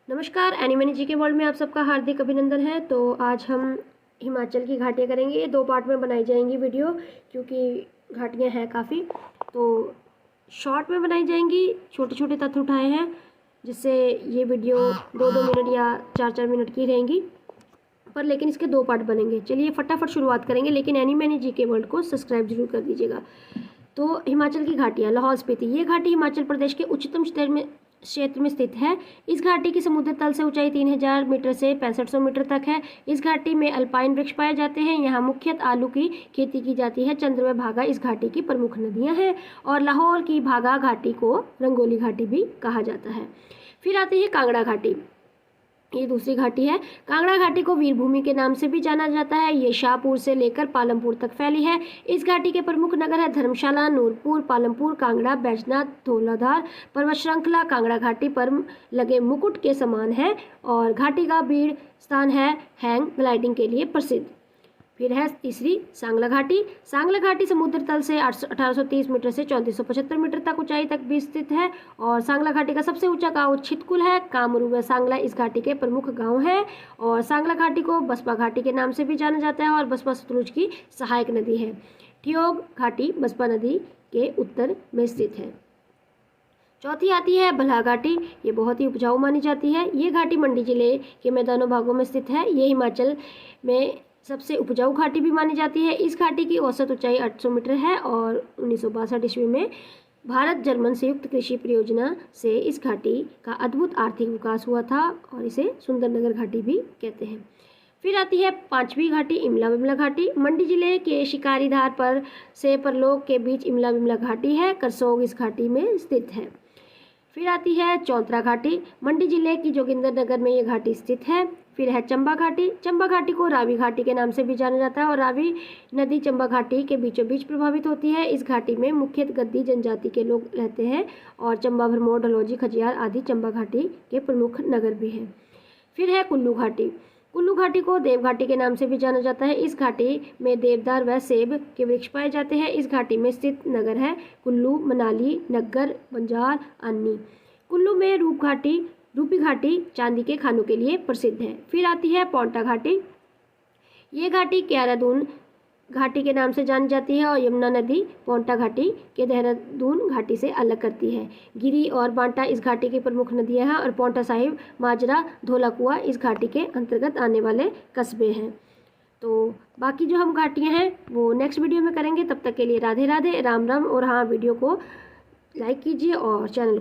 नमस्कार, एनिमनी जी के वर्ल्ड में आप सबका हार्दिक अभिनंदन है। तो आज हम हिमाचल की घाटियाँ करेंगे। ये 2 पार्ट में बनाई जाएंगी वीडियो, क्योंकि घाटियाँ हैं काफ़ी, तो शॉर्ट में बनाई जाएंगी। छोटे छोटे तथ्य उठाए हैं, जिससे ये वीडियो 2-2 मिनट या 4-4 मिनट की रहेंगी, पर लेकिन इसके 2 पार्ट बनेंगे। चलिए फटाफट शुरुआत करेंगे, लेकिन एनिमनी जी के वर्ल्ड को सब्सक्राइब जरूर कर दीजिएगा। तो हिमाचल की घाटियाँ, लाहौल स्पीति। ये घाटी हिमाचल प्रदेश के उच्चतम क्षेत्र में स्थित है। इस घाटी की समुद्र तल से ऊंचाई 3000 मीटर से 6500 मीटर तक है। इस घाटी में अल्पाइन वृक्ष पाए जाते हैं। यहाँ मुख्यतः आलू की खेती की जाती है। चंद्र व भागा इस घाटी की प्रमुख नदियाँ हैं, और लाहौल की भागा घाटी को रंगोली घाटी भी कहा जाता है। फिर आती है कांगड़ा घाटी। ये दूसरी घाटी है। कांगड़ा घाटी को वीरभूमि के नाम से भी जाना जाता है। ये शाहपुर से लेकर पालमपुर तक फैली है। इस घाटी के प्रमुख नगर है धर्मशाला, नूरपुर, पालमपुर, कांगड़ा, बैजनाथ, धौलाधार। पर्वत श्रृंखला कांगड़ा घाटी पर लगे मुकुट के समान है, और घाटी का भीड़ स्थान है हैंग ग्लाइडिंग के लिए प्रसिद्ध। फिर है तीसरी सांगला घाटी। सांगला घाटी समुद्र तल से 1830 मीटर से 3475 मीटर तक ऊंचाई तक भी स्थित है, और सांगला घाटी का सबसे ऊंचा गांव छितकुल है। कामरू व सांगला इस घाटी के प्रमुख गांव हैं, और सांगला घाटी को बसपा घाटी के नाम से भी जाना जाता है, और बसपा सतलुज की सहायक नदी है। ठियोग घाटी बसपा नदी के उत्तर में स्थित है। चौथी आती है भल्हा घाटी। ये बहुत ही उपजाऊ मानी जाती है। ये घाटी मंडी जिले के मैदानों भागों में स्थित है। ये हिमाचल में सबसे उपजाऊ घाटी भी मानी जाती है। इस घाटी की औसत ऊंचाई 800 मीटर है, और 1962 ईस्वी में भारत जर्मन संयुक्त कृषि परियोजना से इस घाटी का अद्भुत आर्थिक विकास हुआ था, और इसे सुंदरनगर घाटी भी कहते हैं। फिर आती है 5वीं घाटी, इमला विमला घाटी। मंडी जिले के शिकारीधार पर से परलोक के बीच इमला विमला घाटी है। करसोग इस घाटी में स्थित है। फिर आती है चौंतरा घाटी। मंडी जिले की जोगिंदरनगर में ये घाटी स्थित है। फिर है चंबा घाटी। चंबा घाटी को रावी घाटी के नाम से भी जाना जाता है, और रावी नदी चंबा घाटी के बीचों बीच प्रभावित होती है। इस घाटी में मुख्यतः गद्दी जनजाति के लोग रहते हैं, और चंबा, भरमौर, डलहौजी, खजियार आदि चंबा घाटी के प्रमुख नगर भी हैं। फिर है कुल्लू घाटी। कुल्लू घाटी को देव घाटी के नाम से भी जाना जाता है। इस घाटी में देवदार व सेब के वृक्ष पाए जाते हैं। इस घाटी में स्थित नगर है कुल्लू, मनाली, नग्गर, बंजार, अन्नी। कुल्लू में रूपी घाटी चांदी के खानों के लिए प्रसिद्ध है। फिर आती है पौंटा घाटी। ये घाटी क्यारादून घाटी के नाम से जानी जाती है, और यमुना नदी पौंटा घाटी के देहरादून घाटी से अलग करती है। गिरी और बांटा इस घाटी की प्रमुख नदियां हैं, और पौंटा साहिब, माजरा, धौलाकुआ इस घाटी के अंतर्गत आने वाले कस्बे हैं। तो बाकी जो हम घाटियां हैं वो नेक्स्ट वीडियो में करेंगे। तब तक के लिए राधे राधे, राम राम। और हाँ, वीडियो को लाइक कीजिए और चैनल को